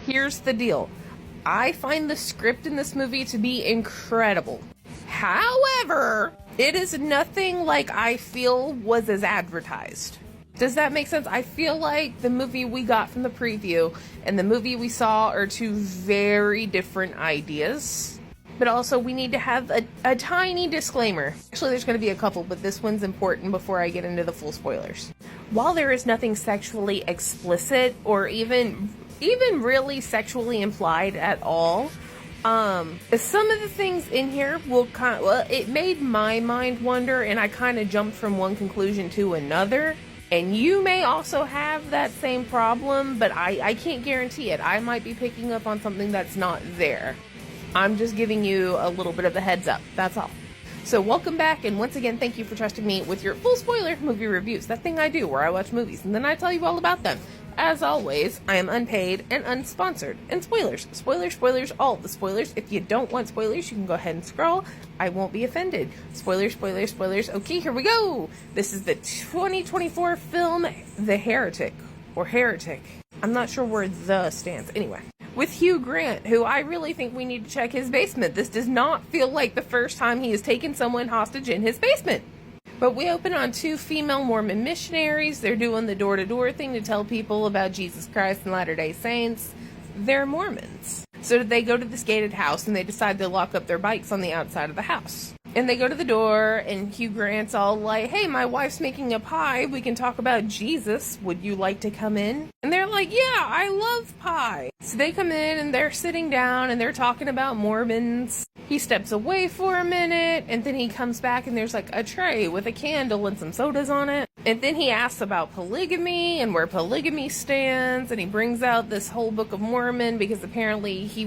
Here's the deal. I find the script in this movie to be incredible. However, it is nothing like I feel was as advertised. Does that make sense? I feel like the movie we got from the preview and the movie we saw are two very different ideas. But also, we need to have a tiny disclaimer. Actually, there's going to be a couple, but this one's important before I get into the full spoilers. While there is nothing sexually explicit or even really sexually implied at all, some of the things in here will it made my mind wander, and I kind of jumped from one conclusion to another. And you may also have that same problem, but I can't guarantee it. I might be picking up on something that's not there. I'm just giving you a little bit of a heads up. That's all. So welcome back, and once again, thank you for trusting me with your full spoiler movie reviews. That thing I do where I watch movies and then I tell you all about them. As always, I am unpaid and unsponsored. And spoilers, all the spoilers. If you don't want spoilers, you can go ahead and scroll. I won't be offended. Spoilers. Okay, here we go. This is the 2024 film, The Heretic, or Heretic. I'm not sure where the stands. Anyway. With Hugh Grant, who I really think we need to check his basement. This does not feel like the first time he has taken someone hostage in his basement. But we open on two female Mormon missionaries. They're doing the door-to-door thing to tell people about Jesus Christ and Latter-day Saints. They're Mormons. So they go to this gated house and they decide to lock up their bikes on the outside of the house. And they go to the door and Hugh Grant's all like, hey, my wife's making a pie. We can talk about Jesus. Would you like to come in? And they're like, yeah, I love pie. So they come in and they're sitting down and they're talking about Mormons. He steps away for a minute and then he comes back and there's like a tray with a candle and some sodas on it. And then he asks about polygamy and where polygamy stands. And he brings out this whole Book of Mormon because apparently he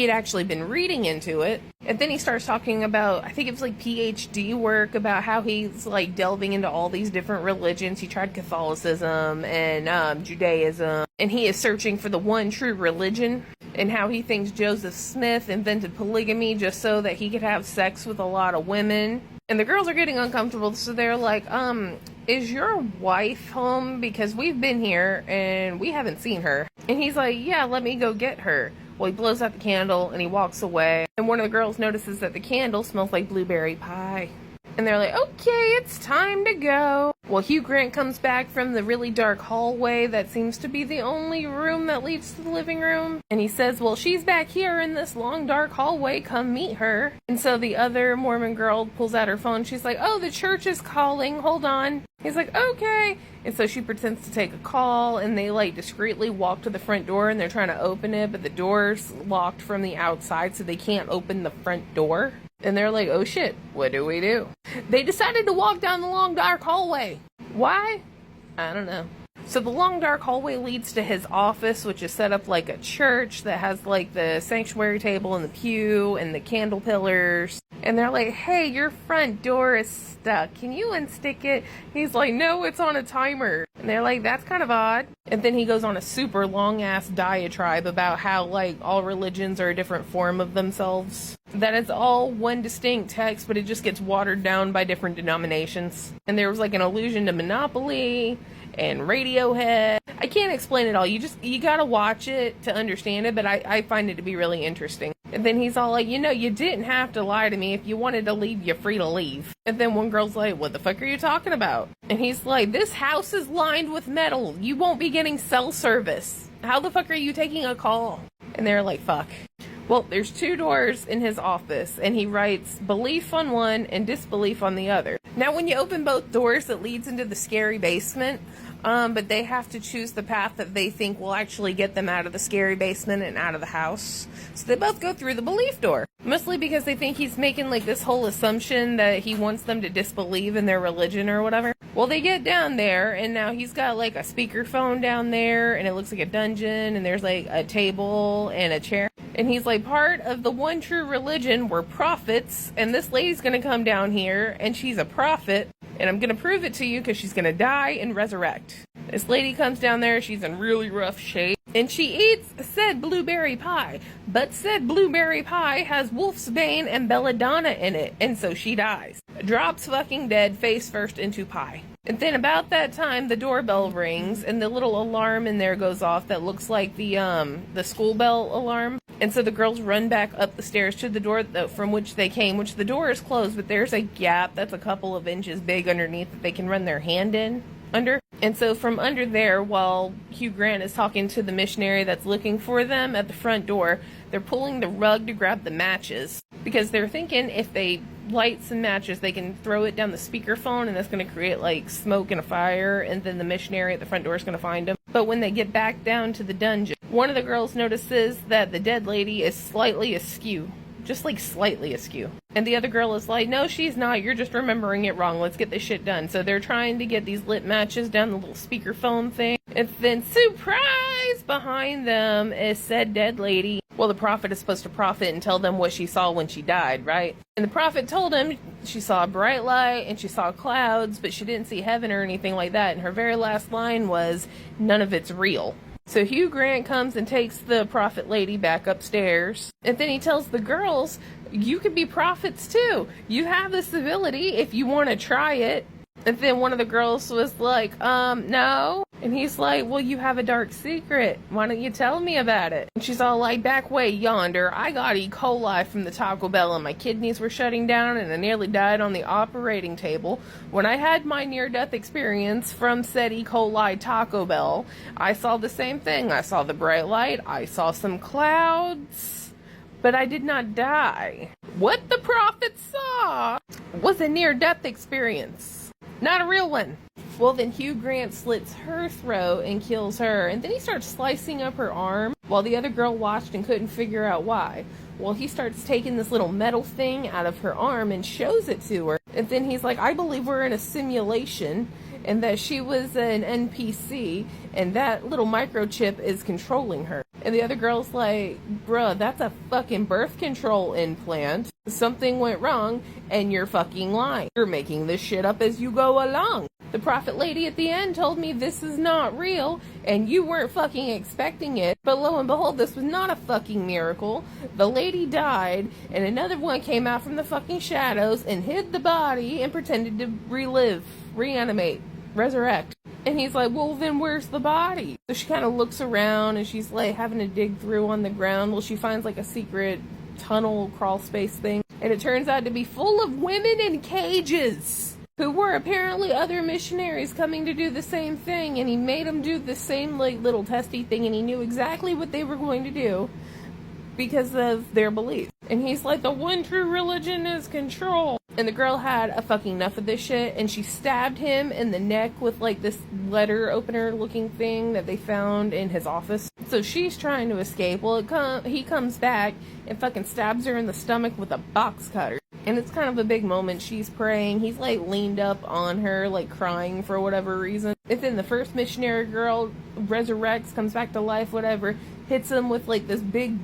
had actually been reading into it. And then he starts talking about, I think it was like PhD work about how he's like delving into all these different religions. He tried Catholicism and Judaism. And he is searching for the one true religion. And how he thinks Joseph Smith invented polygamy just so that he could have sex with a lot of women. And the girls are getting uncomfortable. So they're like, is your wife home? Because we've been here and we haven't seen her. And he's like, yeah, let me go get her. Well, he blows out the candle and he walks away. And one of the girls notices that the candle smells like blueberry pie. And they're like, okay, it's time to go. Well, Hugh Grant comes back from the really dark hallway that seems to be the only room that leads to the living room. And he says, well, she's back here in this long dark hallway. Come meet her. And so the other Mormon girl pulls out her phone. She's like, oh, the church is calling. Hold on. He's like, okay. And so she pretends to take a call and they like discreetly walk to the front door and they're trying to open it, but the door's locked from the outside so they can't open the front door. And they're like, oh shit, what do we do? They decided to walk down the long dark hallway. Why? I don't know. So the long dark hallway leads to his office, which is set up like a church that has like the sanctuary table and the pew and the candle pillars. And they're like, hey, your front door is stuck. Can you unstick it? He's like, no, it's on a timer. And they're like, that's kind of odd. And then he goes on a super long ass diatribe about how like all religions are a different form of themselves. That it's all one distinct text, but it just gets watered down by different denominations. And there was like an allusion to Monopoly and Radiohead. I can't explain it all. You gotta watch it to understand it, but I find it to be really interesting. And then he's all like, you know, you didn't have to lie to me. If you wanted to leave, you're free to leave. And then one girl's like, what the fuck are you talking about? And he's like, this house is lined with metal. You won't be getting cell service. How the fuck are you taking a call? And they're like, fuck. Well, there's two doors in his office, and he writes belief on one and disbelief on the other. Now, when you open both doors, it leads into the scary basement, but they have to choose the path that they think will actually get them out of the scary basement and out of the house. So they both go through the belief door, mostly because they think he's making like this whole assumption that he wants them to disbelieve in their religion or whatever. Well, they get down there, and now he's got like a speakerphone down there, and it looks like a dungeon, and there's like a table and a chair. And he's like, part of the one true religion were prophets, and this lady's gonna come down here, and she's a prophet, and I'm gonna prove it to you because she's gonna die and resurrect. This lady comes down there, she's in really rough shape, and she eats said blueberry pie, but said blueberry pie has wolf's bane and belladonna in it, and so she dies. Drops fucking dead face first into pie. And then about that time, the doorbell rings, and the little alarm in there goes off that looks like the school bell alarm. And so the girls run back up the stairs to the door from which they came, which the door is closed, but there's a gap that's a couple of inches big underneath that they can run their hand in under. And so from under there, while Hugh Grant is talking to the missionary that's looking for them at the front door, they're pulling the rug to grab the matches, because they're thinking if they light some matches, they can throw it down the speakerphone, and that's going to create like smoke and a fire, and then the missionary at the front door is going to find them. But when they get back down to the dungeon, one of the girls notices that the dead lady is slightly askew. Just like slightly askew. And the other girl is like, no, she's not. You're just remembering it wrong. Let's get this shit done. So they're trying to get these lit matches down the little speakerphone thing. And then, surprise, behind them is said dead lady. Well, the prophet is supposed to prophet and tell them what she saw when she died, right? And the prophet told him she saw a bright light and she saw clouds, but she didn't see heaven or anything like that. And her very last line was, none of it's real. So Hugh Grant comes and takes the prophet lady back upstairs. And then he tells the girls, you could be prophets too. You have this ability if you want to try it. And then one of the girls was like, no. And he's like, well, you have a dark secret. Why don't you tell me about it? And she's all like, back way yonder, I got E. coli from the Taco Bell and my kidneys were shutting down and I nearly died on the operating table. When I had my near-death experience from said E. coli Taco Bell, I saw the same thing. I saw the bright light. I saw some clouds. But I did not die. What the prophet saw was a near-death experience. Not a real one. Well, then Hugh Grant slits her throat and kills her, and then he starts slicing up her arm while the other girl watched and couldn't figure out why. Well, he starts taking this little metal thing out of her arm and shows it to her. And then he's like, I believe we're in a simulation and that she was an NPC and that little microchip is controlling her. And the other girl's like, bruh, that's a fucking birth control implant. Something went wrong and you're fucking lying. You're making this shit up as you go along. The prophet lady at the end told me this is not real and you weren't fucking expecting it. But lo and behold, this was not a fucking miracle. The lady died and another one came out from the fucking shadows and hid the body and pretended to relive, reanimate, resurrect. And he's like, well, then where's the body? So she kind of looks around and she's like having to dig through on the ground. Well, she finds like a secret tunnel crawl space thing. And it turns out to be full of women in cages who were apparently other missionaries coming to do the same thing. And he made them do the same like little testy thing. And he knew exactly what they were going to do because of their beliefs. And he's like, the one true religion is control. And the girl had a fucking enough of this shit, and she stabbed him in the neck with like this letter opener looking thing that they found in his office. So she's trying to escape. Well, he comes back and fucking stabs her in the stomach with a box cutter. And it's kind of a big moment. She's praying. He's like leaned up on her, like crying for whatever reason. And then the first missionary girl resurrects, comes back to life, whatever, hits him with like this big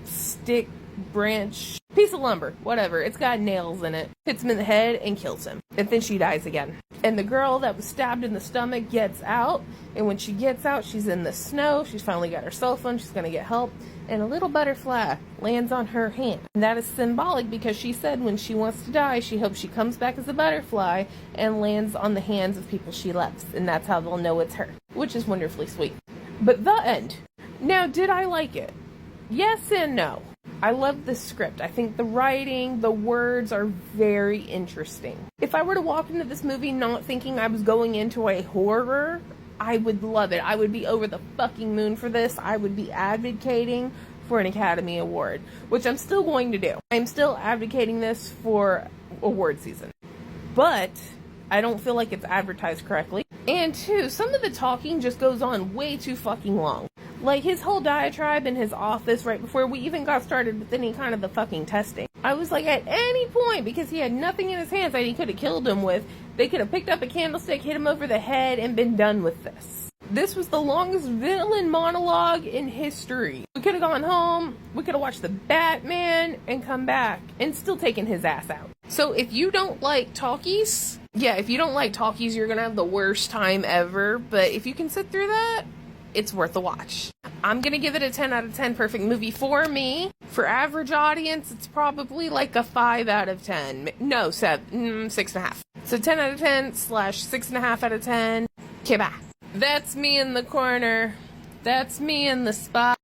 stick branch, piece of lumber, whatever. It's got nails in it. Hits him in the head and kills him. And then she dies again. And the girl that was stabbed in the stomach gets out. And when she gets out, she's in the snow. She's finally got her cell phone. She's going to get help. And a little butterfly lands on her hand. And that is symbolic because she said when she wants to die, she hopes she comes back as a butterfly and lands on the hands of people she loves. And that's how they'll know it's her. Which is wonderfully sweet. But the end. Now, did I like it? Yes and no. I love the script. I think the writing, the words are very interesting. If I were to walk into this movie not thinking I was going into a horror, I would love it. I would be over the fucking moon for this. I would be advocating for an Academy Award, which I'm still going to do. I'm still advocating this for award season. But I don't feel like it's advertised correctly. And two, some of the talking just goes on way too fucking long. Like his whole diatribe in his office right before we even got started with any kind of the fucking testing. I was like, at any point, because he had nothing in his hands that he could have killed him with, they could have picked up a candlestick, hit him over the head, and been done with this. This was the longest villain monologue in history. We could have gone home, we could have watched the Batman, and come back, and still taken his ass out. So if you don't like talkies, if you don't like talkies, you're gonna have the worst time ever, but if you can sit through that, it's worth a watch. I'm gonna give it a 10 out of 10 perfect movie for me. For average audience, it's probably like a 5 out of 10. No, 6.5. So 10 out of 10 / 6.5 out of 10. Okay, bye. That's me in the corner. That's me in the spot.